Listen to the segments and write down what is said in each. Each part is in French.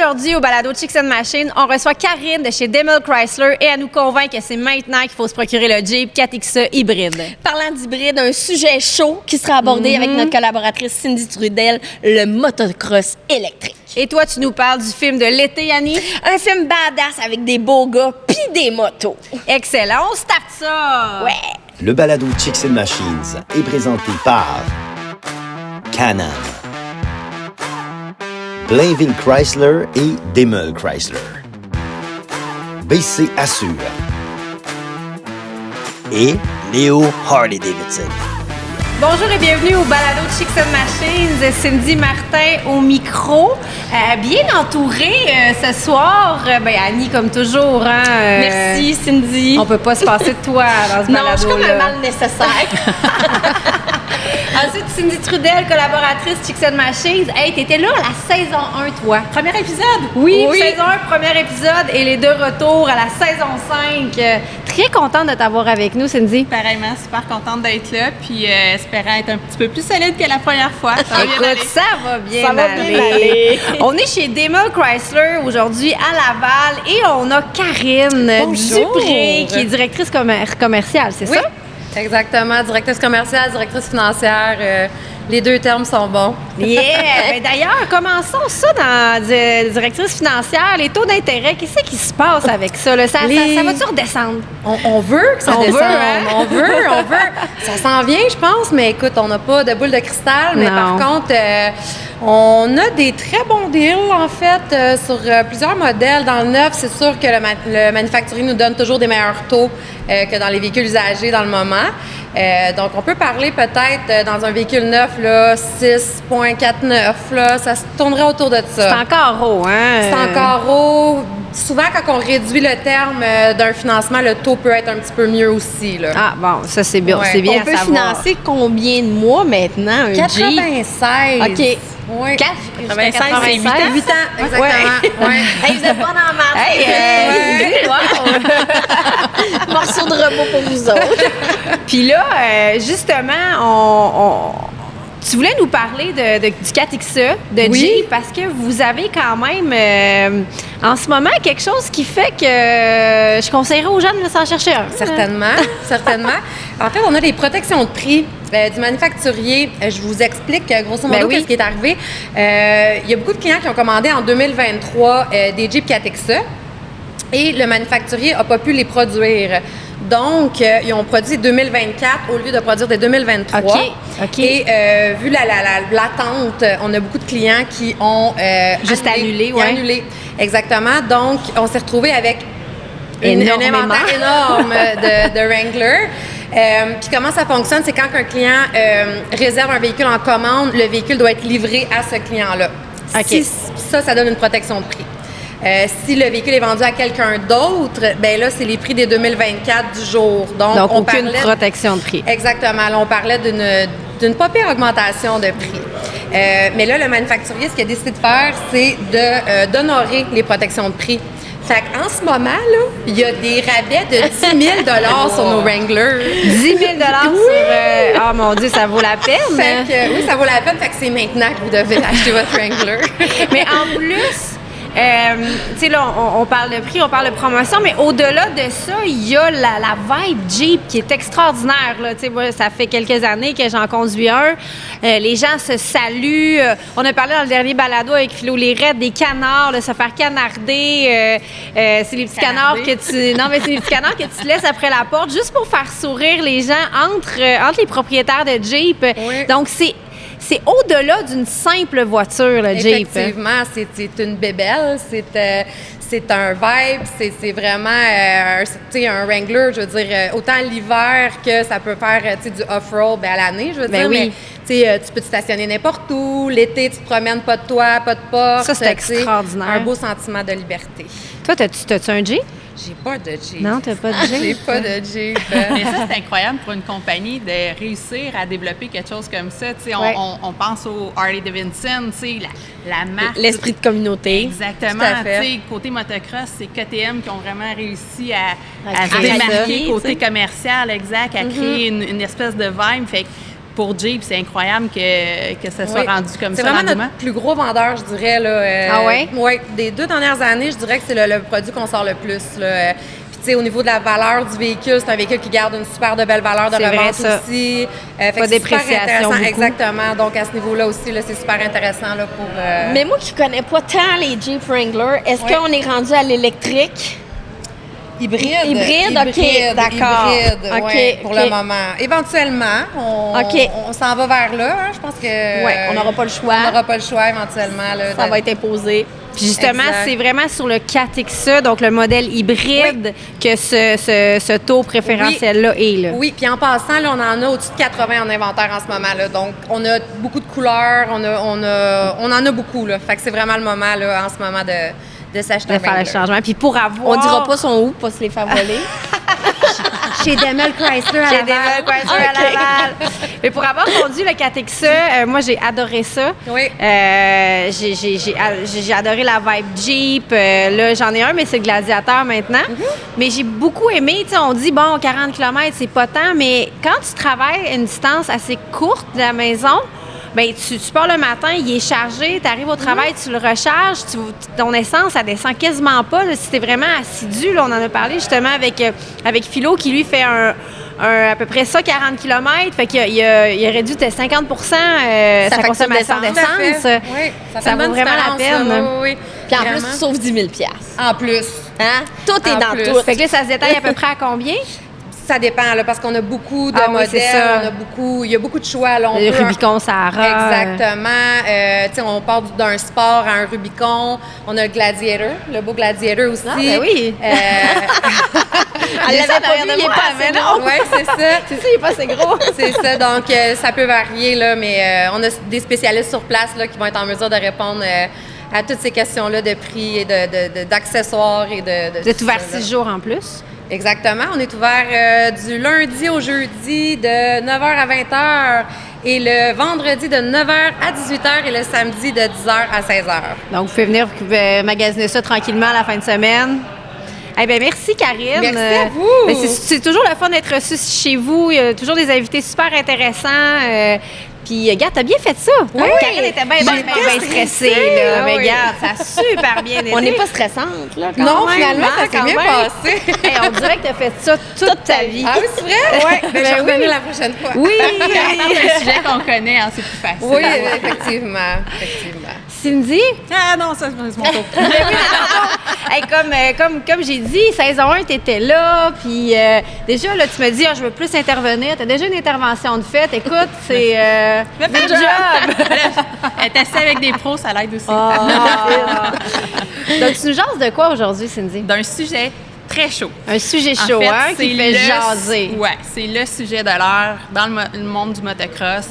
Aujourd'hui, au balado Chicks and Machines, on reçoit Karine de chez Demel Chrysler et elle nous convainc que c'est maintenant qu'il faut se procurer le Jeep 4XE hybride. Parlant d'hybride, un sujet chaud qui sera abordé avec notre collaboratrice Cindy Trudel, le motocross électrique. Et toi, tu nous parles du film de l'été, Annie? Un film badass avec des beaux gars pis des motos. Excellent, on starte ça! Ouais! Le balado Chicks and Machines est présenté par Can-Am, Blainville Chrysler et Demel Chrysler, BC Assure et Léo Harley-Davidson. Bonjour et bienvenue au balado Chicks and Machines. Cindy Martin au micro. Bien entourée ce soir. Annie, comme toujours. Merci, Cindy. On peut pas se passer de toi dans ce balado-là. Non, je suis comme un mal nécessaire. Ensuite, Cindy Trudel, collaboratrice Chicks and Machines. Hey, t'étais là à la saison 1, toi. Premier épisode? Oui, saison 1, premier épisode et les deux retours à la saison 5. Très contente de t'avoir avec nous, Cindy. Pareillement, super contente d'être là, puis espérant être un petit peu plus solide que la première fois. Ça va bien aller. Ça va bien Ça va aller. bien aller. On est chez Demel Chrysler aujourd'hui à Laval et on a Karine Bonjour. Dupré qui est directrice commerciale, c'est Oui, ça? exactement. Directrice commerciale, directrice financière, les deux termes sont bons. Yeah! D'ailleurs, commençons ça dans directrice financière. Les taux d'intérêt, qu'est-ce qui se passe avec ça? Là? Ça va-tu redescendre? On veut que ça On descende. veut, hein? On veut. Ça s'en vient, je pense, mais écoute, on n'a pas de boule de cristal. Mais Non. par contre, on a des très bons deals, en fait, sur plusieurs modèles. Dans le neuf, c'est sûr que le manufacturier nous donne toujours des meilleurs taux que dans les véhicules usagés dans le moment. Donc, on peut parler peut-être dans un véhicule neuf, là, 6,49, là, ça se tournerait autour de ça. C'est encore haut, hein? C'est encore haut. Souvent, quand on réduit le terme d'un financement, le taux peut être un petit peu mieux aussi. Là. Ah, bon, ça, c'est bien, Ouais. c'est bien On peut à savoir. financer combien de mois maintenant, un Jeep? 96. OK. Oui. 85, c'est 8 ans. 8 ans, exactement. Ouais. Hey, vous êtes pas dans la marche. Hey, Wow. Morceau de robot pour vous autres. Puis là, justement, tu voulais nous parler du 4XE, de Oui. Jeep, parce que vous avez quand même, en ce moment, quelque chose qui fait que je conseillerais aux gens de s'en chercher un. Certainement. En fait, on a des protections de prix du manufacturier. Je vous explique grosso modo oui. qu'est-ce qui est arrivé. Il y a beaucoup de clients qui ont commandé en 2023 des Jeep 4XE et le manufacturier n'a pas pu les produire. Donc, ils ont produit 2024 au lieu de produire des 2023. OK. Et vu l'attente, on a beaucoup de clients qui ont Juste annulé, ouais. annulé. Exactement. Donc, on s'est retrouvé avec un Énormément. inventaire énorme de Wrangler. Puis comment ça fonctionne, c'est quand un client réserve un véhicule en commande, le véhicule doit être livré à ce client-là. OK. Si ça donne une protection de prix. Si le véhicule est vendu à quelqu'un d'autre, ben là, c'est les prix des 2024 du jour. Donc on aucune parlait protection de prix. Exactement. Là, on parlait d'une pas pire augmentation de prix. Mais là, le manufacturier, ce qu'il a décidé de faire, c'est d'honorer les protections de prix. Fait qu'en ce moment, là, il y a des rabais de 10 000 sur nos Wranglers. 10 000 sur... oh mon Dieu, ça vaut la peine. Fait que, oui, ça vaut la peine. Fait que c'est maintenant que vous devez acheter votre Wrangler. Mais en plus... tu sais, là, on parle de prix, on parle de promotion, mais au-delà de ça, il y a la vibe Jeep qui est extraordinaire. Là. Tu sais, moi, ça fait quelques années que j'en conduis un. Les gens se saluent. On a parlé dans le dernier balado avec Philo Lérette des canards, de se faire canarder. C'est les petits canards que tu... Non, mais c'est les petits canards que tu laisses après la porte juste pour faire sourire les gens entre les propriétaires de Jeep. Oui. Donc, c'est au-delà d'une simple voiture, le Jeep. Effectivement, c'est une bébelle, c'est un vibe, c'est vraiment un Wrangler, je veux dire, autant l'hiver que ça peut faire du off-road à l'année, je veux dire, oui. mais tu peux te stationner n'importe où, l'été, tu te promènes pas de toit, pas de porte. Ça, c'est extraordinaire. Un beau sentiment de liberté. Toi, t'as-tu un Jeep? J'ai pas de Jeep. Non, t'as pas de Jeep? J'ai pas de Jeep. Mais ça, c'est incroyable pour une compagnie de réussir à développer quelque chose comme ça. Tu sais, Ouais. on pense au Harley-Davidson, tu sais, la marque. L'esprit de communauté. Exactement. Tout à fait. Tu sais, côté motocross, c'est KTM qui ont vraiment réussi à À se créer ça, démarquer tu côté sais. commercial, exact, à créer une espèce de vibe. Fait que pour Jeep, c'est incroyable que ça soit Oui. rendu comme C'est ça. vraiment l'engouement. notre plus gros vendeur, je dirais. Là, Ah ouais? Oui, des 2 dernières années, je dirais que c'est le produit qu'on sort le plus. Là. Puis, tu sais, au niveau de la valeur du véhicule, c'est un véhicule qui garde une super de belle valeur de C'est vrai, revente ça. aussi. Fait Pas que c'est super dépréciation intéressant. beaucoup. Exactement. Donc, à ce niveau-là aussi, là, c'est super intéressant là, pour... Mais moi qui connais pas tant les Jeep Wrangler, est-ce Oui. qu'on est rendu à l'électrique? Hybride, OK, d'accord. Hybride, OK, ouais, pour OK. le moment. Éventuellement, OK. on s'en va vers là. Hein. Je pense que... Oui, on n'aura pas le choix. On n'aura pas le choix éventuellement. Là, Ça va être imposé. Puis justement, Exact. c'est vraiment sur le 4XE, donc le modèle hybride, que ce taux préférentiel-là est. Là. Oui, puis en passant, là, on en a au-dessus de 80 en inventaire en ce moment. Là. Donc, on a beaucoup de couleurs, on en a beaucoup. Là. Fait que c'est vraiment le moment là, en ce moment de s'acheter De un faire le Wrangler. changement. Puis pour avoir... On dira pas son où, pas se les faire voler. Chez Demel Chrysler à J'ai Laval. des Chrysler à Laval. Mais pour avoir conduit le 4XE, moi, j'ai adoré ça. Oui. J'ai adoré la vibe Jeep. Là, j'en ai un, mais c'est le Gladiateur maintenant. Mais j'ai beaucoup aimé. Tu sais, on dit, bon, 40 km, c'est pas tant, mais quand tu travailles à une distance assez courte de la maison, ben tu pars le matin, il est chargé, tu arrives au travail, tu le recharges, ton essence, ça descend quasiment pas. Là, si tu es vraiment assidu, là, on en a parlé justement avec Philo qui, lui, fait à peu près ça, 40 km. Fait qu'il il a réduit de 50 sa facture consommation d'essence. d'essence. Oui, Ça vaut vraiment la peine. Oui. Puis en Vraiment. plus, tu sauves 10 000 En plus. Hein? Tout est En dans plus. tout. Fait que là, ça se détaille à peu près à combien? Ça dépend, là, parce qu'on a beaucoup de Ah oui, c'est ça. modèles, il y a beaucoup de choix. Là, Le peut- Rubicon Sahara. Exactement. Tu sais, on part d'un sport à un Rubicon. On a le Gladiator, le beau Gladiator aussi. Ah, ben oui. Elle l'avait pas vu, il est pas assez gros. Oui, c'est ça. C'est ça, il est pas assez gros. C'est ça. Donc, ça peut varier, là, mais on a des spécialistes sur place là, qui vont être en mesure de répondre à toutes ces questions-là de prix et d'accessoires et de Vous êtes tout ouvert ça, là. 6 jours en plus? Exactement. On est ouvert du lundi au jeudi de 9h à 20h et le vendredi de 9h à 18h et le samedi de 10h à 16h. Donc, vous pouvez venir magasiner ça tranquillement à la fin de semaine. Eh bien, merci, Karine. Merci à vous. Ben, c'est toujours le fun d'être reçu chez vous. Il y a toujours des invités super intéressants. Puis, regarde, t'as bien fait ça. Oui. Karine était bien stressée. Là. Ah Mais oui. regarde, ça a super bien été. On n'est pas stressante, là, quand Non, même, finalement, hein, ça s'est quand bien même. passé. Hey, on dirait que t'as fait ça toute ta vie. Ah oui, c'est vrai? Ouais, Ben, je vais ben revenir oui. la prochaine fois. Oui. C'est un sujet qu'on connaît, hein, c'est plus facile. Oui, effectivement. Cindy? Ah non, ça, c'est mon tour. Hey, comme j'ai dit, saison 1, tu étais là, puis déjà, là, tu me dis, je veux plus intervenir. Tu as déjà une intervention de fait. Écoute, c'est good job! Être assis avec des pros, ça l'aide aussi. Ah. Donc, tu nous jases de quoi aujourd'hui, Cindy? D'un sujet très chaud. Un sujet En chaud, fait, hein, qui c'est fait le- jaser. Ouais, c'est le sujet de l'heure dans le monde du motocross.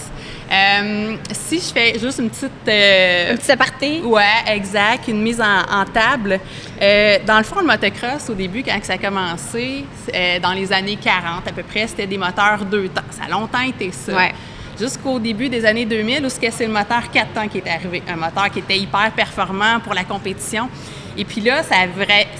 Si je fais juste une petite... Un petit aparté. Ouais, exact. Une mise en table. Dans le fond, le motocross, au début, quand ça a commencé, dans les années 40 à peu près, c'était des moteurs 2 temps. Ça a longtemps été ça. Ouais. Jusqu'au début des années 2000, où c'est le moteur 4 temps qui est arrivé. Un moteur qui était hyper performant pour la compétition. Et puis là, ça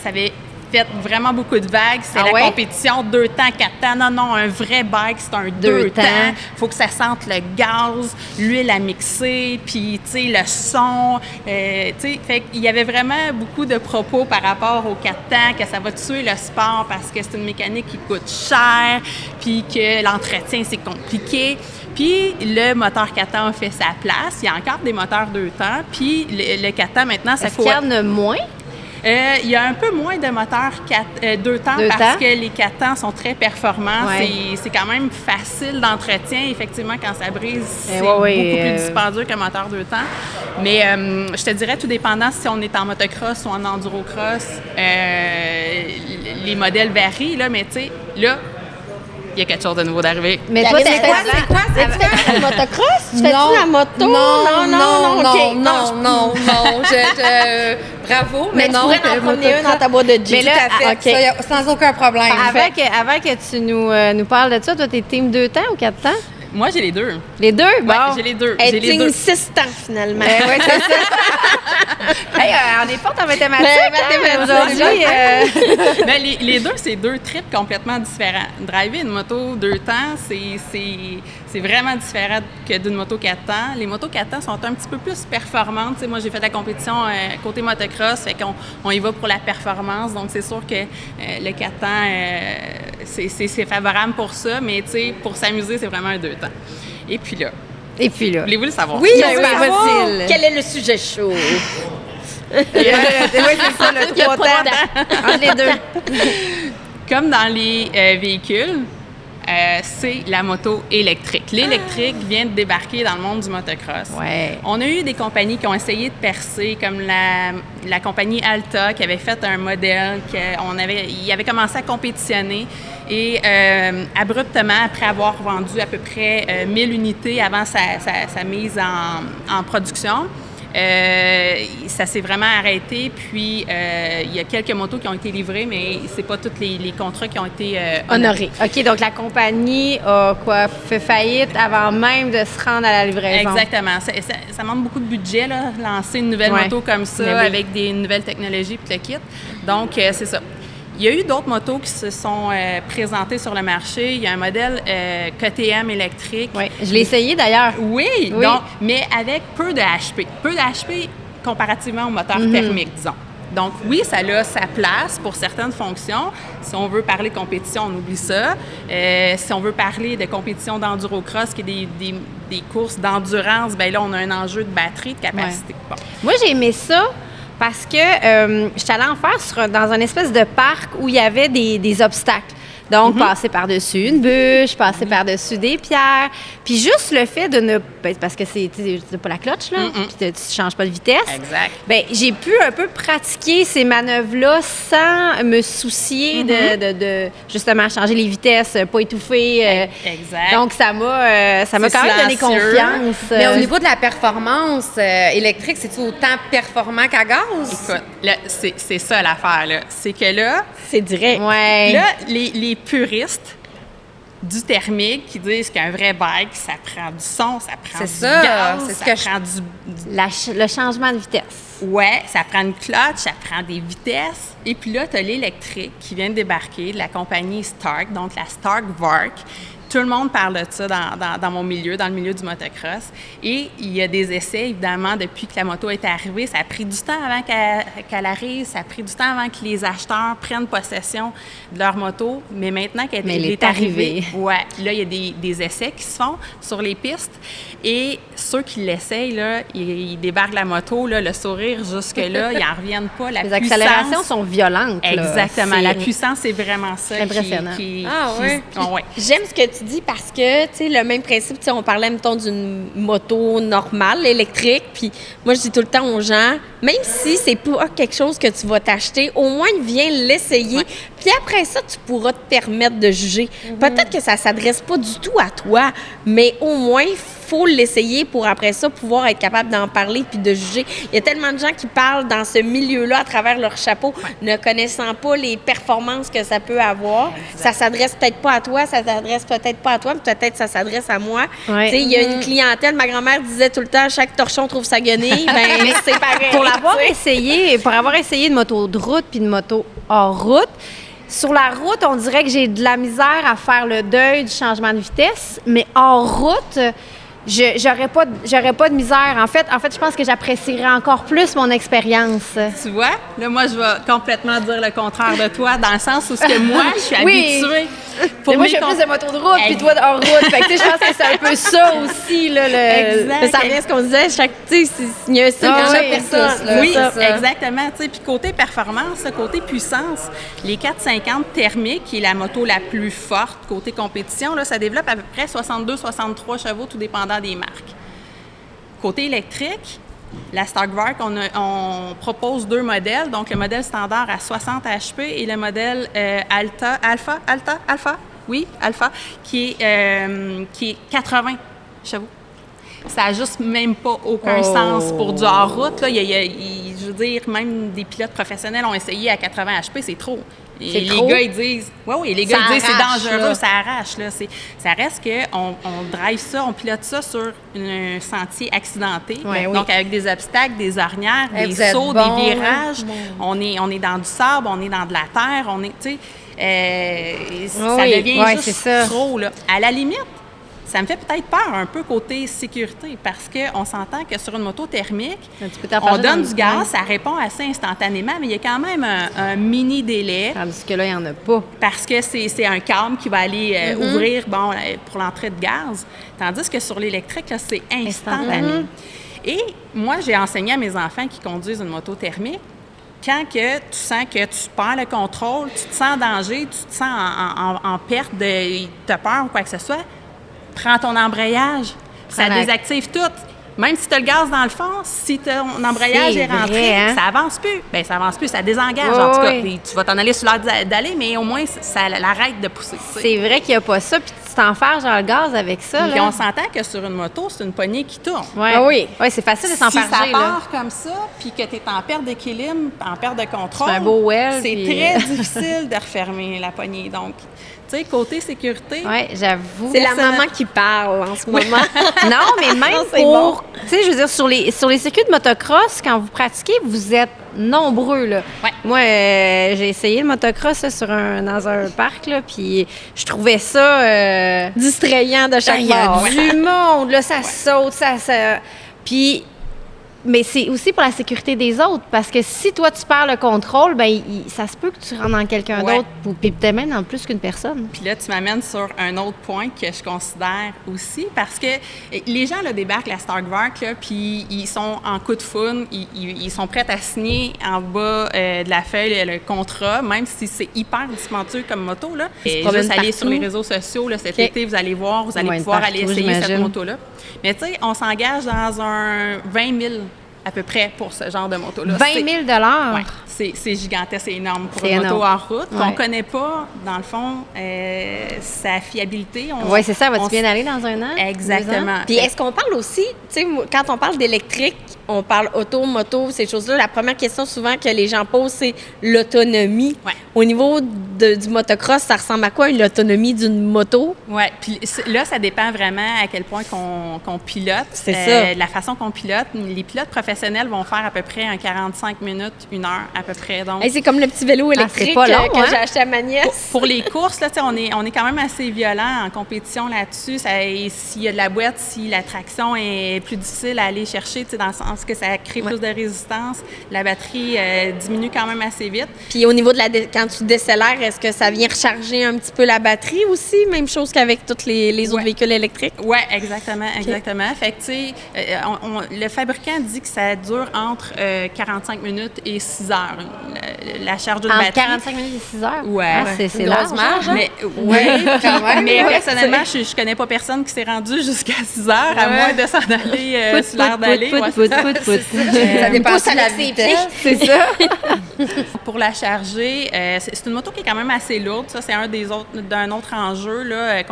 avait fait vraiment beaucoup de vagues. C'est Ah la ouais? compétition 2 temps, 4 temps. Non, un vrai bike, c'est un 2 Deux temps. temps. Faut que ça sente le gaz, l'huile à mixer, puis, tu sais, le son. Tu sais, fait qu'il y avait vraiment beaucoup de propos par rapport aux 4 temps, que ça va tuer le sport parce que c'est une mécanique qui coûte cher, puis que l'entretien, c'est compliqué. Puis le moteur 4 temps a fait sa place. Il y a encore des moteurs 2 temps. Puis le 4 temps, maintenant, ça Est-ce qu'il y en a moins? il y a un peu moins de moteurs 2 temps Deux parce temps. que les 4 temps sont très performants. Ouais. C'est quand même facile d'entretien. Effectivement, quand ça brise, c'est ouais, beaucoup plus dispendieux qu'un moteur 2 temps. Mais je te dirais, tout dépendant si on est en motocross ou en endurocross, les modèles varient, là, mais tu sais, là, il y a quelque chose de nouveau d'arrivé. Mais Karine, toi, c'est t'es quoi, avant- Tu fais-tu le motocross? Tu fais-tu la moto? OK. non. Bravo, Mais tu pourrais en promener une dans ta boîte de Jeep. Mais là, Tout à fait. OK. Ça, y a- sans aucun problème. Avant que tu nous parles de ça, toi, t'es team 2 temps ou 4 temps? Moi, j'ai les deux. Les deux? Bon. Ouais, j'ai les deux. Elle J'ai les est deux. insistant, finalement. Oui, c'est ça. Hey, on est forte en mathématiques. mathématiques, Aujourd'hui. Ben, les deux, c'est deux trips complètement différents. Driver une moto 2 temps, c'est vraiment différent que d'une moto 4 temps. Les motos 4 temps sont un petit peu plus performantes. Tu sais, moi, j'ai fait la compétition côté motocross, fait qu'on y va pour la performance. Donc, c'est sûr que le 4 temps, c'est favorable pour ça, mais tu sais, pour s'amuser, c'est vraiment un 2 temps. Et puis là, voulez-vous le savoir? Oui, Ben oui, facile. Quel est le sujet chaud? Oui, c'est ça, le Il y a 3 pas temps. de Entre les deux. Comme dans les véhicules, c'est la moto électrique. L'électrique vient de débarquer dans le monde du motocross. Ouais. On a eu des compagnies qui ont essayé de percer, comme la compagnie Alta, qui avait fait un modèle, il avait commencé à compétitionner. Et abruptement, après avoir vendu à peu près 1000 unités avant sa mise en production, ça s'est vraiment arrêté. Puis, il y a quelques motos qui ont été livrées, mais c'est pas tous les contrats qui ont été honorés. OK, donc la compagnie a fait faillite avant même de se rendre à la livraison. Exactement. Ça demande beaucoup de budget, là, lancer une nouvelle moto comme ça, Mais oui. avec des nouvelles technologies puis le kit. Donc, c'est ça. Il y a eu d'autres motos qui se sont présentées sur le marché. Il y a un modèle KTM électrique. Oui, je l'ai essayé d'ailleurs. Oui, Oui. donc, mais avec peu de HP. Peu de HP comparativement au moteur thermique, disons. Donc, oui, ça a sa place pour certaines fonctions. Si on veut parler compétition, on oublie ça. Si on veut parler de compétition d'enduro-cross, qui est des courses d'endurance, bien là, on a un enjeu de batterie, de capacité. Bon. Moi, j'ai aimé ça parce que je suis allée en faire dans un espèce de parc où il y avait des obstacles. Donc, passer par-dessus une bûche, passer par-dessus des pierres. Puis juste le fait de ne... Ben, parce que c'est pas la clutch, là, puis tu ne changes pas de vitesse. Exact. Bien, j'ai pu un peu pratiquer ces manœuvres-là sans me soucier de justement changer les vitesses, pas étouffer. Exact. Donc, ça m'a C'est quand même donné silencieux. confiance. Mais au niveau de la performance électrique, c'est-tu autant performant qu'à gaz? Écoute, là, c'est ça l'affaire, là. C'est que là, C'est direct. Ouais. là, les puristes du thermique qui disent qu'un vrai bike, ça prend du son, ça prend C'est du ça, gaz, c'est ce ça que je- prend du... Le changement de vitesse. Ouais, ça prend une clutch, ça prend des vitesses. Et puis là, tu as l'électrique qui vient de débarquer de la compagnie Stark, donc la Stark Vark. Tout le monde parle de ça dans mon milieu, dans le milieu du motocross. Et il y a des essais, évidemment, depuis que la moto est arrivée. Ça a pris du temps avant qu'elle arrive. Ça a pris du temps avant que les acheteurs prennent possession de leur moto. Mais maintenant qu'elle Mais elle est est arrivée, arrivée. ouais, là, il y a des essais qui se font sur les pistes. Et ceux qui l'essayent, là, ils débarquent la moto, là, le sourire jusque-là, ils n'en reviennent pas. La Les puissance- accélérations sont violentes. là. Exactement. C'est La puissance, c'est vraiment ça. Impressionnant. Ouais. Ouais. J'aime ce que tu dis parce que, tu sais, le même principe, tu sais, on parlait, mettons, d'une moto normale, électrique, puis moi, je dis tout le temps aux gens, même si c'est pas quelque chose que tu vas t'acheter, au moins, viens l'essayer, puis après ça, tu pourras te permettre de juger. Peut-être que ça s'adresse pas du tout à toi, mais au moins, faut l'essayer pour après ça pouvoir être capable d'en parler puis de juger. Il y a tellement de gens qui parlent dans ce milieu-là à travers leur chapeau, ne connaissant pas les performances que ça peut avoir. Ça s'adresse peut-être pas à toi, ça s'adresse peut-être pas à toi, mais peut-être ça s'adresse à moi. Ouais. Tu sais, il y a une clientèle, ma grand-mère disait tout le temps, chaque torchon trouve sa guenille, ben c'est pareil. Pour l'avoir tu sais. essayé, pour avoir essayé une moto de route puis une moto hors route, sur la route, on dirait que j'ai de la misère à faire le deuil du changement de vitesse, mais hors route, j'aurais pas de misère. En fait, je pense que j'apprécierais encore plus mon expérience. Tu vois, là, moi, je vais complètement dire le contraire de toi, dans le sens où ce que moi, je suis Oui. habituée. Mais moi, mes je fais con- plus de moto de route, puis toi, hors route. Fait que, tu sais, je pense que c'est un peu ça aussi, là, Exact. Mais ça revient à ce qu'on disait, tu sais, il y a un style Ah pour chaque oui, personne. là. Oui, c'est ça. exactement. Tu sais, puis côté performance, côté puissance, les 450 thermiques, qui est la moto la plus forte côté compétition, là, ça développe à peu près 62-63 chevaux, tout dépendant des marques. Côté électrique, la Stark Vark, on propose 2 modèles. Donc, le modèle standard à 60 HP et le modèle Alpha, qui est 80 chevaux. ça n'a juste même pas aucun sens pour du hors-route. Là. Je veux dire, même des pilotes professionnels ont essayé à 80 HP, c'est trop. Et les gars, ils disent, les gars, ils disent c'est dangereux, ça arrache. Là. Ça reste qu'on drive ça, on pilote ça sur un sentier accidenté. Donc, avec des obstacles, des ornières, des sauts, des virages. On est dans du sable, on est dans de la terre, ça devient juste trop. Là. À la limite, ça me fait peut-être peur un peu côté sécurité parce qu'on s'entend que sur une moto thermique, on donne du gaz, ça répond assez instantanément, mais il y a quand même un mini délai. Tandis que là, il n'y en a pas. Parce que c'est un câble qui va aller ouvrir pour l'entrée de gaz. Tandis que sur l'électrique, là, c'est instantané. Et moi, j'ai enseigné à mes enfants qui conduisent une moto thermique, quand que tu sens que tu perds le contrôle, tu te sens en danger, tu te sens en perte, tu as peur ou quoi que ce soit, prends ton embrayage. Ça désactive tout. Même si tu as le gaz dans le fond, si ton embrayage est rentré, ça avance plus. Bien, ça avance plus, ça désengage. En tout cas, tu vas t'en aller sur l'air d'aller, mais au moins, ça l'arrête de pousser. C'est vrai qu'il n'y a pas ça, puis tu t'enferges dans le gaz avec ça. Puis on s'entend que sur une moto, c'est une poignée qui tourne. Oui, c'est facile de s'enferger. Si ça part comme ça, puis que tu es en perte d'équilibre, en perte de contrôle, un beau well, c'est très difficile de refermer la poignée. Donc, tu sais, côté sécurité. Oui, j'avoue. C'est la maman qui parle en ce moment. Non, mais même pour. Tu sais, je veux dire, sur les circuits de motocross, quand vous pratiquez, vous êtes nombreux, là. Ouais. Moi, j'ai essayé le motocross là, dans un parc, là, puis je trouvais ça. Distrayant de chaque il y a bord. du monde, là, ça saute, ça. Puis. Mais c'est aussi pour la sécurité des autres, parce que si toi, tu perds le contrôle, bien, ça se peut que tu rentres dans quelqu'un d'autre, puis peut-être même dans plus qu'une personne. Puis là, tu m'amènes sur un autre point que je considère aussi, parce que les gens là, débarquent la Starkvark, là, puis ils sont en coup de foudre, ils sont prêts à signer en bas de la feuille le contrat, même si c'est hyper dispendieux comme moto. Là. Et juste aller sur les réseaux sociaux, là, cet été, vous allez voir, vous allez pouvoir aller essayer cette moto-là. Mais tu sais, on s'engage dans un 20 000 à peu près pour ce genre de moto-là. 20 000 Oui, c'est gigantesque, c'est énorme pour une moto en route. Ouais. On ne connaît pas, dans le fond, sa fiabilité. Oui, c'est ça. Vas-tu bien aller dans un an? Exactement. Puis est-ce qu'on parle aussi, tu sais, quand on parle d'électrique, on parle auto, moto, ces choses-là. La première question souvent que les gens posent, c'est l'autonomie. Ouais. Au niveau du motocross, ça ressemble à quoi l'autonomie d'une moto? Oui, puis là, ça dépend vraiment à quel point qu'on pilote. C'est ça. La façon qu'on pilote. Les pilotes professionnels vont faire à peu près un 45 minutes, 1 heure à peu près. Donc, Hey, c'est comme le petit vélo électrique c'est pas long, que j'ai acheté à ma nièce. pour les courses, là, on est quand même assez violent en compétition là-dessus. S'il y a de la boîte, si la traction est plus difficile à aller chercher, dans le sens que ça crée plus de résistance, la batterie diminue quand même assez vite. Puis au niveau de quand tu décélères, est-ce que ça vient recharger un petit peu la batterie aussi? Même chose qu'avec tous les autres véhicules électriques? Oui, exactement. Fait que, tu sais, le fabricant dit que ça dure entre 45 minutes et 6 heures, la charge d'une batterie. 45 minutes et 6 heures? Ouais. C'est large, hein? Mais, mais personnellement, je connais pas personne qui s'est rendu jusqu'à 6 heures, à moins de s'en aller sur l'air d'aller. Ça dépend de la vitesse. C'est ça. Pour la charger, c'est une moto qui est quand même assez lourde. Ça, c'est d'un autre enjeu, là,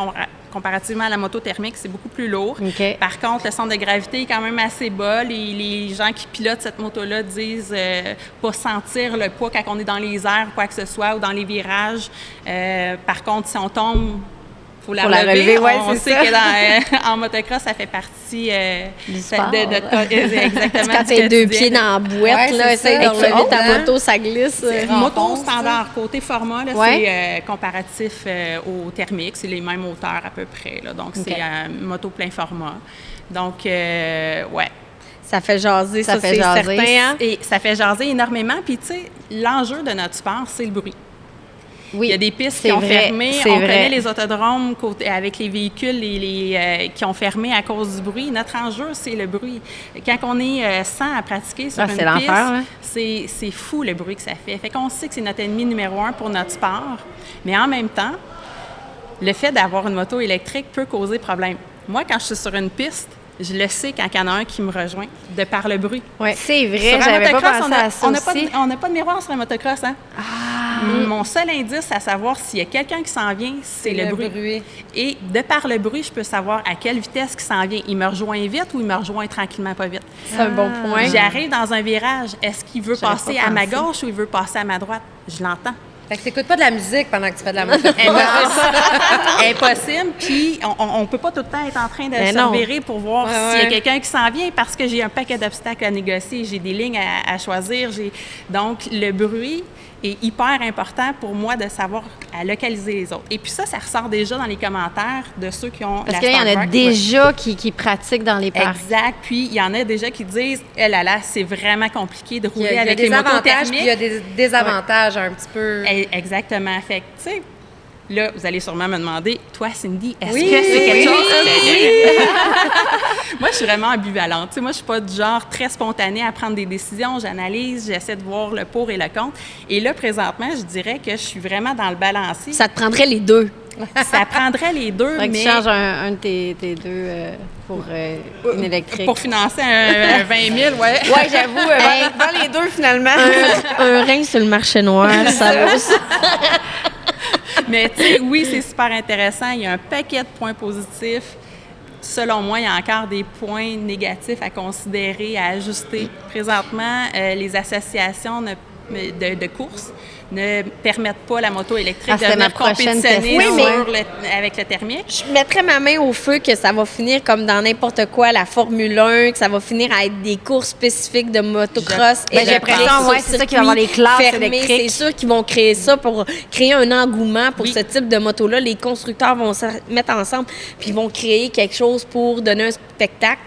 comparativement à la moto thermique, c'est beaucoup plus lourd. Okay. Par contre, le centre de gravité est quand même assez bas. Les gens qui pilotent cette moto-là disent pas sentir le poids quand on est dans les airs, quoi que ce soit, ou dans les virages. Par contre, si on tombe, faut la relever. Ouais, on sait que en motocross, ça fait partie du sport. Exactement. Quand tu as 2 pieds dans la boîte, là, essaye de relever ta moto, ça glisse. Moto standard, côté format, là, c'est comparatif au thermique. C'est les mêmes hauteurs à peu près. Là, donc, c'est moto plein format. Donc, ouais. Ça fait jaser, ça c'est certain. Hein? Et ça fait jaser énormément. Puis, tu sais, l'enjeu de notre sport, c'est le bruit. Oui, il y a des pistes qui ont fermé. On connaît les autodromes avec les véhicules qui ont fermé à cause du bruit. Notre enjeu, c'est le bruit. Quand on est 100 à pratiquer sur une piste, c'est fou le bruit que ça fait. Fait qu'on sait que c'est notre ennemi numéro 1 pour notre sport. Mais en même temps, le fait d'avoir une moto électrique peut causer problème. Moi, quand je suis sur une piste, je le sais quand il y en a un qui me rejoint, de par le bruit. Oui, c'est vrai, j'avais pas pensé à ça aussi. On n'a pas de miroir sur la motocross, hein? Mon seul indice à savoir s'il y a quelqu'un qui s'en vient, c'est le bruit. Et de par le bruit, je peux savoir à quelle vitesse il s'en vient. Il me rejoint vite ou il me rejoint tranquillement pas vite. C'est un bon point. J'arrive dans un virage. Est-ce qu'il veut J'aurais passer pas à ma pensé. gauche ou il veut passer à ma droite? Je l'entends. Fait que t'écoutes pas de la musique pendant que tu fais de la moto. Impossible. Puis, on peut pas tout le temps être en train de Mais se non. revirer pour voir Ouais, s'il y a ouais. quelqu'un qui s'en vient parce que j'ai un paquet d'obstacles à négocier. J'ai des lignes à choisir. Donc, le bruit est hyper important pour moi de savoir à localiser les autres. Et puis ça ressort déjà dans les commentaires de ceux qui ont Parce la qu'il y en a Starbucks. déjà qui pratiquent dans les parcs. Exact. Puis, il y en a déjà qui disent, eh là là, c'est vraiment compliqué de Il y rouler a avec des les motos avantages, puis il y a thermiques. des désavantages un petit peu. Exactement. Fait que, tu sais, là, vous allez sûrement me demander, toi, Cindy, est-ce Oui, que c'est quelque oui, chose? Moi, je suis vraiment ambivalente. Tu sais, moi, je suis pas du genre très spontanée à prendre des décisions. J'analyse, j'essaie de voir le pour et le contre. Et là, présentement, je dirais que je suis vraiment dans le balancier. Ça te prendrait les deux. Ça prendrait les deux, Faudrait que mais tu changes un de tes deux pour une électrique. pour financer un 20 000, ouais. Ouais, j'avoue, vends les deux finalement. Un rein sur le marché noir, ça va. Mais tu sais, oui, c'est super intéressant. Il y a un paquet de points positifs. Selon moi, il y a encore des points négatifs à considérer, à ajuster. Présentement, les associations de course ne permettent pas la moto électrique de c'était ma venir prochaine compétitionner question. avec le thermique. Je mettrais ma main au feu que ça va finir comme dans n'importe quoi, la Formule 1, que ça va finir à être des courses spécifiques de motocross. Ben, j'ai l'impression, ouais, c'est ça qu'il va y avoir les classes électriques. C'est sûr qu'ils vont créer ça pour créer un engouement pour Oui. ce type de moto-là. Les constructeurs vont se mettre ensemble puis ils vont créer quelque chose pour donner un spectacle.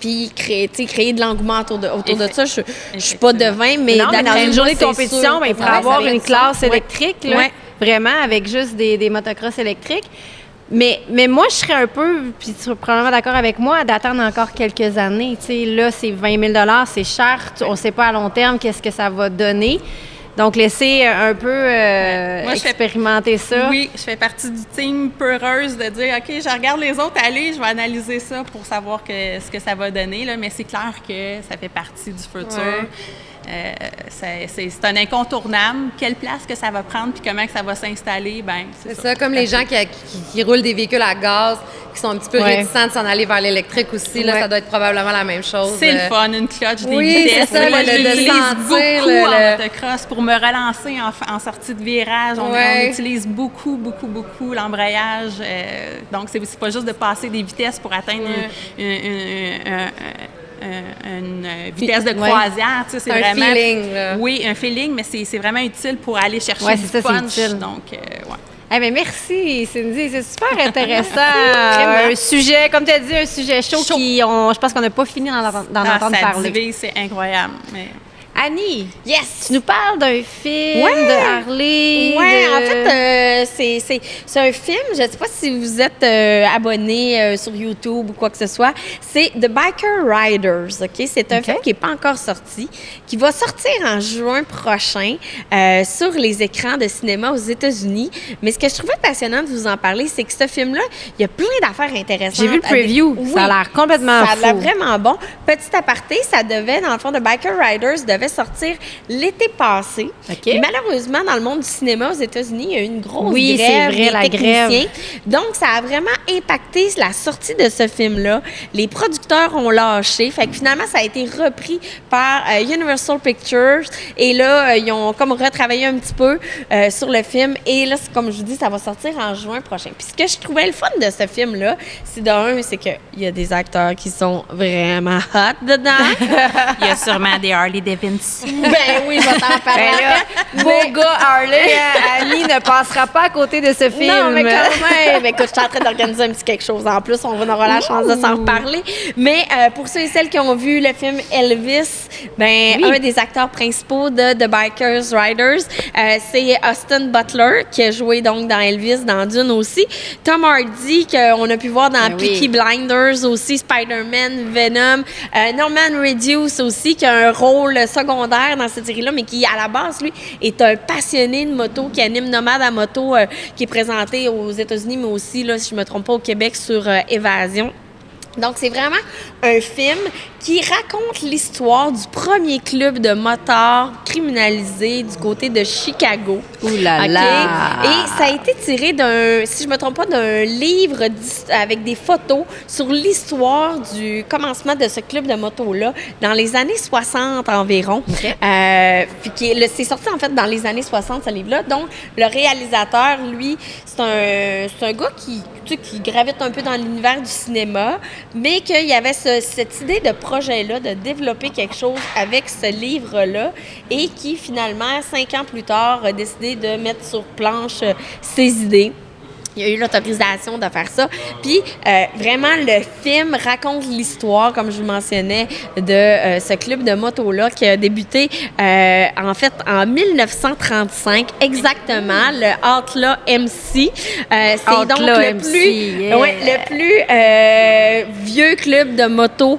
Puis créer de l'engouement autour de ça. Je suis pas devin, mais Non, mais dans d'après une moi, journée de c'est compétition, sûr. ben, il faudrait Ouais, avoir ça aurait une du classe sens. Ouais. électrique, là, Ouais. vraiment, avec juste des motocross électriques. Mais moi, je serais un peu, puis tu seras probablement d'accord avec moi, d'attendre encore quelques années. Tu sais, là, c'est 20 000 c'est cher. On ne sait pas à long terme qu'est-ce que ça va donner. Donc, laisser un peu Moi, je fais- expérimenter ça. Oui, je fais partie du team peureuse de dire, OK, je regarde les autres aller, je vais analyser ça pour savoir ce que ça va donner. Là, mais c'est clair que ça fait partie du futur. Ouais. C'est un incontournable. Quelle place que ça va prendre puis comment que ça va s'installer, ben C'est ça, comme les gens qui roulent des véhicules à gaz, qui sont un petit peu Ouais. réticents de s'en aller vers l'électrique aussi. Là, Ouais. ça doit être probablement la même chose. C'est le fun, une clutch, des oui, vitesses. c'est ça, Moi, le- je de l'utilise sentir beaucoup le- en motocross pour me relancer en sortie de virage. On Ouais. utilise beaucoup l'embrayage. Donc, c'est pas juste de passer des vitesses pour atteindre une vitesse de Ouais. croisière. Tu sais, c'est Un vraiment... feeling, là. Oui, un feeling, mais c'est vraiment utile pour aller chercher Ouais, du c'est ça, c'est punch. utile. Donc, ouais. Eh bien, merci, Cindy. C'est super intéressant. Un sujet, comme tu as dit, un sujet chaud je pense qu'on n'a pas fini d'en entendre ça parler. divise, c'est incroyable. Mais... Annie, Yes! tu nous parles d'un film Ouais. de Harley. Ouais, de- en fait, c'est un film. Je ne sais pas si vous êtes abonné sur YouTube ou quoi que ce soit. C'est The Biker Riders. Ok, c'est un Ok. film qui n'est pas encore sorti, qui va sortir en juin prochain sur les écrans de cinéma aux États-Unis. Mais ce que je trouvais passionnant de vous en parler, c'est que ce film-là, il y a plein d'affaires intéressantes. J'ai vu le preview. Oui. Ça a l'air complètement Ça a l'air fou. vraiment bon. Petit aparté, ça devait, dans le fond, The Biker Riders devait sortir l'été passé. OK. Et malheureusement, dans le monde du cinéma aux États-Unis, il y a eu une grosse Oui, c'est grève vrai, des la techniciens. grève. Donc, ça a vraiment impacté la sortie de ce film-là. Les producteurs ont lâché. Fait que finalement, ça a été repris par Universal Pictures. Et là, ils ont comme retravaillé un petit peu sur le film. Et là, comme je vous dis, ça va sortir en juin prochain. Puis ce que je trouvais le fun de ce film-là, c'est c'est qu'il y a des acteurs qui sont vraiment hot dedans. Il y a sûrement des Harley Davidson. Ben oui, je vais t'en parler. Ben là, beau gars Harley, hein, Annie ne passera pas à côté de ce film. Non, mais quand même. Écoute, je suis en train d'organiser un petit quelque chose en plus. On aura la chance de s'en reparler. Mais pour ceux et celles qui ont vu le film Elvis, ben un des acteurs principaux de The Bikers Riders, c'est Austin Butler, qui a joué donc dans Elvis, dans Dune aussi. Tom Hardy, qu'on a pu voir dans Ben oui. Peaky Blinders aussi, Spider-Man, Venom. Norman Reedus aussi, qui a un rôle secondaire dans cette série-là, mais qui, à la base, lui, est un passionné de moto, qui anime Nomade à moto, qui est présenté aux États-Unis, mais aussi, là, si je ne me trompe pas, au Québec sur Évasion. Donc, c'est vraiment un film qui raconte l'histoire du premier club de motards criminalisé du côté de Chicago. Ouh là là! Et ça a été tiré d'un, si je me trompe pas, d'un livre avec des photos sur l'histoire du commencement de ce club de moto-là dans les années 60 environ. Okay. Puis c'est sorti en fait dans les années 60, ce livre-là. Donc, le réalisateur, lui, c'est un gars qui gravite un peu dans l'univers du cinéma, mais qu'il y avait cette idée de projet-là, de développer quelque chose avec ce livre-là, et qui, finalement, 5 ans plus tard, a décidé de mettre sur planche ses idées. Il y a eu l'autorisation de faire ça. Puis, vraiment, le film raconte l'histoire, comme je vous mentionnais, de ce club de moto-là qui a débuté, en fait, en 1935, exactement, le Outlaw MC. C'est donc le plus vieux club de moto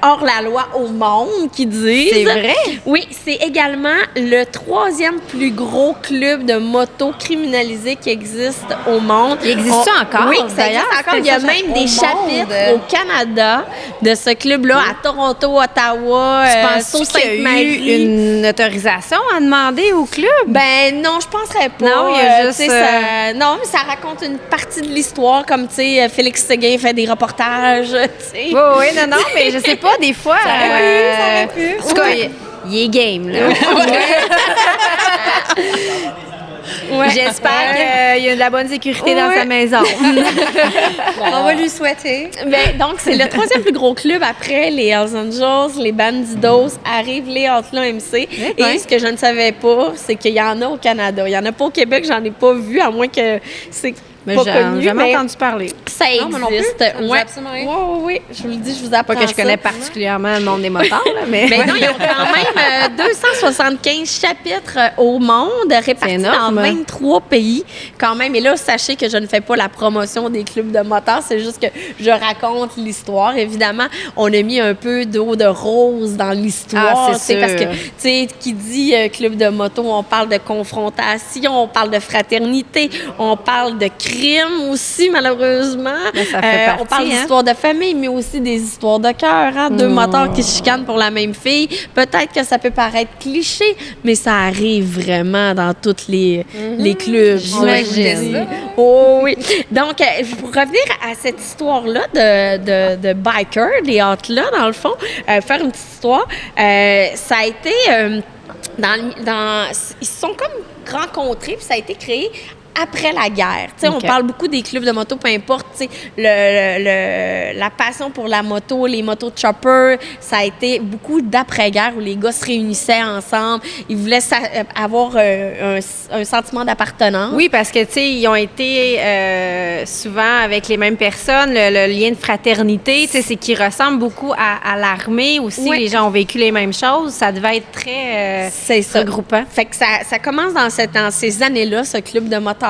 hors la loi au monde, qui disent. C'est vrai? Oui, c'est également le 3e plus gros club de moto criminalisé qui existe au monde. Il existe ça encore? Oui, ça existe encore. Il y a même des chapitres au Canada de ce club-là, à Toronto, Ottawa, Sault Ste. Marie. Il y a eu une autorisation à demander au club? Ben non, je penserais pas. Non, il y a juste... Non, mais ça raconte une partie de l'histoire, comme, tu sais, Félix Séguin fait des reportages, tu sais. Oui, non, mais je sais pas, des fois... Ça aurait pu. En tout cas, il est game, là. Ouais. J'espère qu'il y a de la bonne sécurité dans sa maison. On va lui souhaiter. Ben, donc, c'est le 3e plus gros club après les Hells Angels, les Bandidos, arrivent les Outlaw MC. Et ce que je ne savais pas, c'est qu'il y en a au Canada. Il n'y en a pas au Québec, j'en ai pas vu, à moins que c'est Mais pas connu. J'ai jamais entendu parler. Ça existe. Non, absolument rien. Oui. Je vous le dis, je vous apprends Pas que je connais ça. particulièrement le monde des motards, là, mais... Mais non, ils ont quand même 275 chapitres au monde, répartis énorme. dans 23 pays quand même. Et là, sachez que je ne fais pas la promotion des clubs de motards, c'est juste que je raconte l'histoire. Évidemment, on a mis un peu d'eau de rose dans l'histoire. Ah, c'est sûr. Parce que, tu sais, qui dit club de moto, on parle de confrontation, on parle de fraternité, on parle de crime aussi, malheureusement. Mais ça fait partie, on parle d'histoire de famille, mais aussi des histoires de cœur. Hein? Deux motards qui se chicanent pour la même fille. Peut-être que ça peut paraître cliché, mais ça arrive vraiment dans tous les clubs. J'imagine. Oh oui. Donc, pour revenir à cette histoire-là de biker, des Outlaws, dans le fond, faire une petite histoire, ça a été... ils se sont comme rencontrés, puis ça a été créé après la guerre. Tu sais, on parle beaucoup des clubs de moto, peu importe, tu sais, la passion pour la moto, les motos de chopper, ça a été beaucoup d'après-guerre où les gars se réunissaient ensemble. Ils voulaient avoir un sentiment d'appartenance. Oui, parce que, tu sais, ils ont été souvent avec les mêmes personnes. Le lien de fraternité, tu sais, c'est qu'ils ressemblent beaucoup à l'armée aussi. Ouais. Les gens ont vécu les mêmes choses. Ça devait être très c'est ça. regroupant. Fait que ça commence dans ces années-là, ce club de motards-là.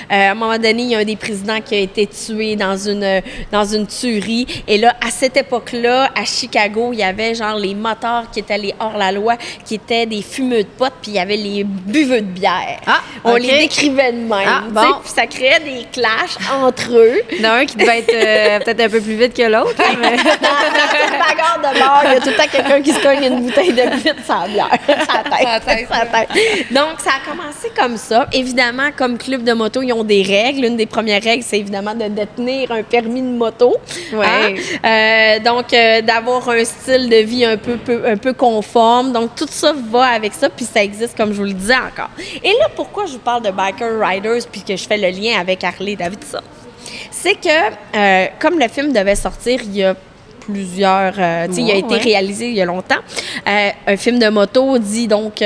À un moment donné, il y a un des présidents qui a été tué dans une tuerie. Et là, à cette époque-là, à Chicago, il y avait genre les motards qui étaient les hors-la-loi, qui étaient des fumeux de potes, puis il y avait les buveux de bière. Ah, On OK. les décrivait de même. Ah, tu sais, bon. puis ça créait des clashs entre eux. Il y en a un qui devait être peut-être un peu plus vite que l'autre. là, mais... Dans toute bagarre de bar, il y a tout le temps quelqu'un qui se cogne une bouteille de vitre sans bière. Sa tête. Donc, ça a commencé comme ça. Évidemment, comme club de moto, ils ont des règles. Une des premières règles, c'est évidemment de détenir un permis de moto. Ouais. Hein? Donc, d'avoir un style de vie un peu conforme. Donc, tout ça va avec ça, puis ça existe, comme je vous le disais encore. Et là, pourquoi je vous parle de Biker Riders, puis que je fais le lien avec Harley-Davidson? C'est que, comme le film devait sortir il y a plusieurs... il a été réalisé il y a longtemps. Un film de moto dit donc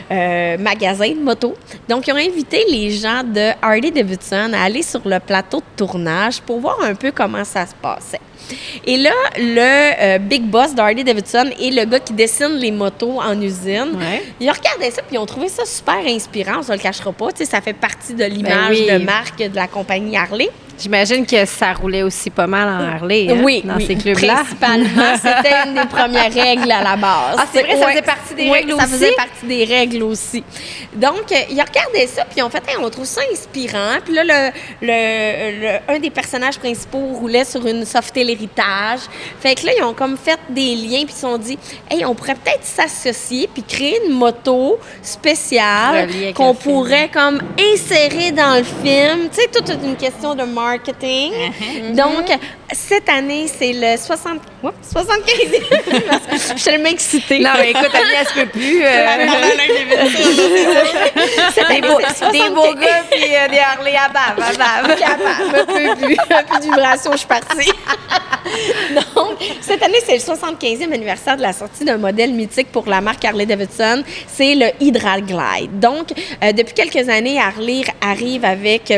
magasin de moto. Donc, ils ont invité les gens de Harley-Davidson à aller sur le plateau de tournage pour voir un peu comment ça se passait. Et là, le big boss d'Harley-Davidson et le gars qui dessine les motos en usine, ils regardaient ça puis ils ont trouvé ça super inspirant, on se le cachera pas. Tu sais, ça fait partie de l'image de marque de la compagnie Harley. J'imagine que ça roulait aussi pas mal en Harley, hein, Oui, dans oui, ces clubs-là. principalement. C'était une des premières règles à la base. Ah, c'est vrai, ça faisait partie des règles ça aussi? faisait partie des règles aussi. Donc, ils regardaient ça, puis ils ont fait, hey, on trouve ça inspirant. Puis là, un des personnages principaux roulait sur une Softail Héritage. Fait que là, ils ont comme fait des liens, puis ils se sont dit, hey, on pourrait peut-être s'associer, puis créer une moto spéciale Reliée avec qu'on le film. pourrait comme insérer dans le film. Tu sais, toute une question de marketing. Donc, cette année, c'est le 75e. Je suis tellement excitée. Non, mais écoute, Annie, elle se peut plus. Des beaux gars puis des Harley à bave, Un peu de vibration, je suis partie. Donc, cette année, c'est le 75e anniversaire de la sortie d'un modèle mythique pour la marque Harley-Davidson. C'est le Hydra Glide. Donc, depuis quelques années, Harley arrive avec...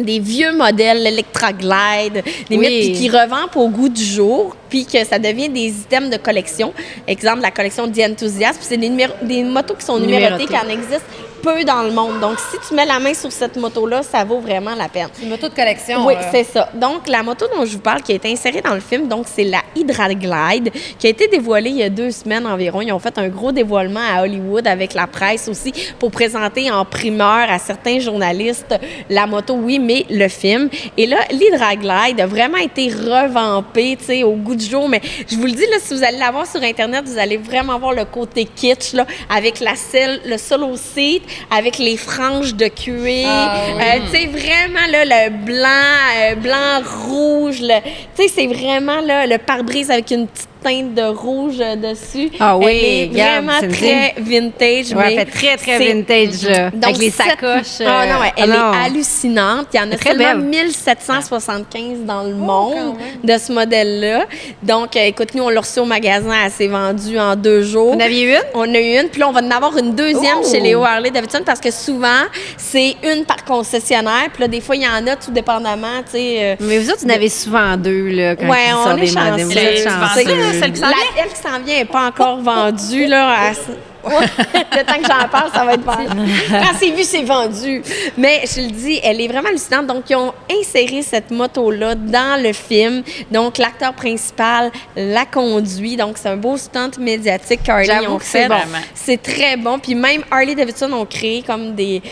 des vieux modèles, l'Electra Glide, des mythes, puis qui revampent au goût du jour, puis que ça devient des items de collection. Exemple, la collection The Enthusiast, puis c'est des motos qui sont numérotées, qui en existent peu dans le monde. Donc, si tu mets la main sur cette moto-là, ça vaut vraiment la peine. Une moto de collection. Oui, c'est ça. Donc, la moto dont je vous parle, qui a été insérée dans le film, donc c'est la Hydra Glide, qui a été dévoilée il y a 2 semaines environ. Ils ont fait un gros dévoilement à Hollywood avec la presse aussi pour présenter en primeur à certains journalistes la moto, oui, mais le film. Et là, l'Hydra Glide a vraiment été revampée, tu sais, au goût du jour. Mais je vous le dis, là, si vous allez la voir sur Internet, vous allez vraiment voir le côté kitsch, là, avec le solo seat, avec les franges de cuir. Tu sais, vraiment, là, le blanc-rouge, tu sais, c'est vraiment, là, le pare-brise avec une petite teinte de rouge dessus. Ah oui, elle est regarde, vraiment très vintage. Ouais, mais elle fait très c'est- vintage, Donc, avec les sacoches. Ah non, elle non. est hallucinante. Il y en a Très seulement belle. 1775 dans le monde de ce modèle-là. Donc, écoute, nous, on l'a reçu au magasin, elle s'est vendue en 2 jours. Vous en aviez une? On a eu une, puis là, on va en avoir une deuxième Oh! chez Léo Harley-Davidson parce que souvent, c'est une par concessionnaire. Puis là, des fois, il y en a tout dépendamment, tu sais. Mais vous autres, vous en avez souvent 2, là, quand Ouais, ils on sortent est des modèles. Vous êtes chanceux. chanceux. Celle qui s'en La- vient? Elle qui s'en vient n'est pas encore vendue, là. Le temps que j'en parle, ça va être vendu. Quand c'est vu, c'est vendu. Mais je le dis, elle est vraiment hallucinante. Donc, ils ont inséré cette moto-là dans le film. Donc, l'acteur principal la conduit. Donc, c'est un beau stunt médiatique qu'Harley J'avoue ont que c'est fait. bon. C'est très bon. Puis même Harley-Davidson ont créé comme des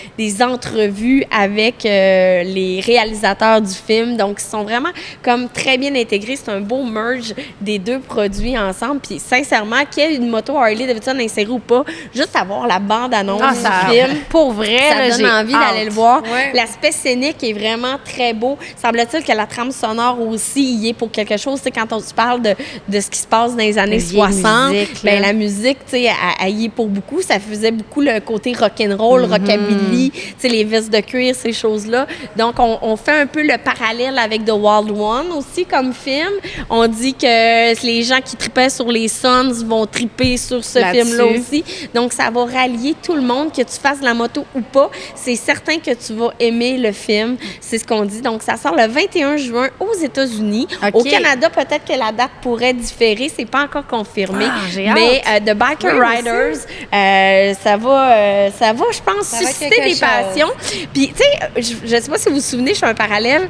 entrevues avec les réalisateurs du film. Donc, ils sont vraiment comme très bien intégrés. C'est un beau merge des 2 produits ensemble. Puis sincèrement, qu'il y ait une moto Harley-Davidson insérée ou pas, juste avoir la bande-annonce Ah, ça, du film, pour vrai, ça là, donne j'ai envie hâte. d'aller le voir. Ouais. L'aspect scénique est vraiment très beau. Semble-t-il que la trame sonore aussi y est pour quelque chose. Tu sais, quand on se parle de ce qui se passe dans les années La vieille 60, musique, ben, là. la musique, tu sais, elle y est pour beaucoup. Ça faisait beaucoup le côté rock'n'roll, rockabilly, tu sais, les vestes de cuir, ces choses-là. Donc, on fait un peu le parallèle avec The Wild One aussi comme film. On dit que les gens qui tripaient sur les Sons vont triper sur ce Là-dessus. film-là aussi. Donc, ça va rallier tout le monde, que tu fasses la moto ou pas. C'est certain que tu vas aimer le film. C'est ce qu'on dit. Donc, ça sort le 21 juin aux États-Unis. OK. Au Canada, peut-être que la date pourrait différer. C'est pas encore confirmé. Ah, j'ai hâte. Mais The Biker Oui, moi Riders, ça va, je pense, Ça va être susciter quelque des chose. passions. Puis, tu sais, je sais pas si vous vous souvenez, je fais un parallèle.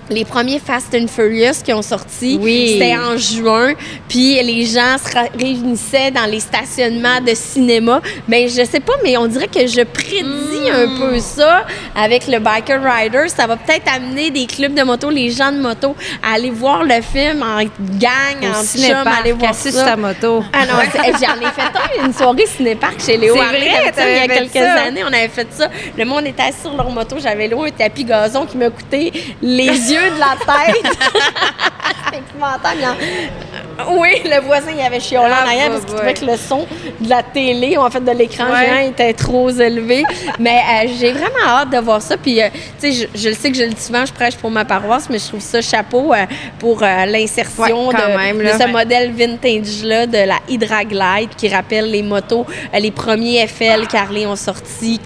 Les premiers Fast and Furious qui ont sorti, Oui. c'était en juin, puis les gens se réunissaient dans les stationnements de cinéma. Ben je sais pas, mais on dirait que je prédis un peu ça avec le Biker Rider. Ça va peut-être amener des clubs de moto, les gens de moto, à aller voir le film en gang, en chum, Cinéparc, aller voir assis ça. sur ta moto. Ah non, j'en ai fait une soirée cinéparc chez Léo C'est Harley vrai, Davidson, il y a t'avais fait quelques ça. années. On avait fait ça. Le monde était assis sur leur moto. J'avais loué un tapis gazon qui m'a coûté les yeux de la tête. C'était épouvantable. Oui, le voisin, il avait chiolé en arrière parce qu'il trouvait que le son de la télé, ou en fait de l'écran géant, était trop élevé. Mais j'ai vraiment hâte de voir ça. Puis, tu sais, je le sais que je le dis souvent, je prêche pour ma paroisse, mais je trouve ça chapeau pour l'insertion Ouais, quand même, là. de ce modèle vintage-là, de la Hydra Glide, qui rappelle les motos, les premiers FL qu'Harley ont sortis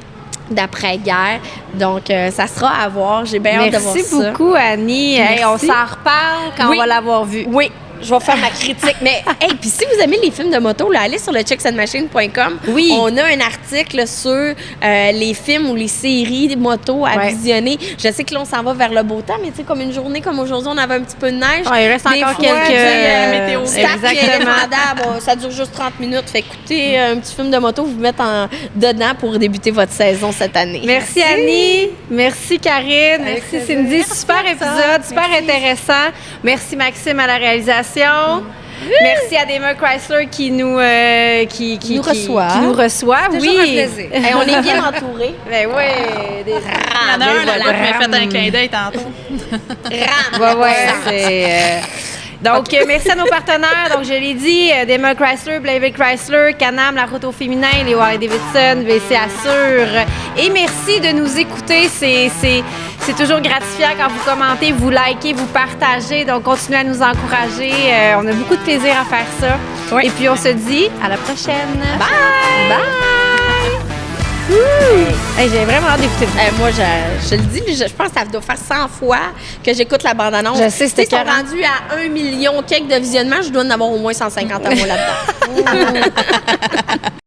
d'après-guerre. Donc, ça sera à voir. J'ai bien hâte de voir ça. Merci beaucoup, Annie. Hey, on Merci. s'en reparle quand Oui. on va l'avoir vue. Oui, je vais faire ma critique. Mais, hey, puis si vous aimez les films de moto, là, allez sur le checksandmachine.com. Oui. On a un article sur les films ou les séries de motos à visionner. Je sais que là, on s'en va vers le beau temps, mais tu sais, comme une journée comme aujourd'hui, on avait un petit peu de neige. Il reste Des encore fois, quelques... tu sais, météo. Exactement. Ça dure juste 30 minutes. Fait écoutez, un petit film de moto, vous mettre dedans pour débuter votre saison cette année. Merci Annie, merci Karine, merci plaisir. Cindy. Merci, Super épisode, super intéressant. Merci Maxime à la réalisation. Merci à Daimler Chrysler qui nous reçoit. Qui nous reçoit, C'est oui. toujours un plaisir. Hey, on est bien entourés. Ben oui. Il y en a un, là, l'autre m'a fait un clin d'œil tantôt. Ouais, c'est... Donc, merci à nos partenaires. Donc, je l'ai dit, Daimler Chrysler, Blainville Chrysler, Can-Am, La Route au féminin, les Harley-Davidson, VC Assure. Et merci de nous écouter. C'est toujours gratifiant quand vous commentez, vous likez, vous partagez. Donc, continuez à nous encourager. On a beaucoup de plaisir à faire ça. Oui. Et puis, on se dit à la prochaine. Bye! Bye! Hey, j'ai vraiment hâte d'écouter ça. Moi, je le dis, je pense que ça doit faire 100 fois que j'écoute la bande-annonce. Je sais, c'était Ils sont 40. rendus à 1 million quelques de visionnements. Je dois en avoir au moins 150 à moi là-dedans.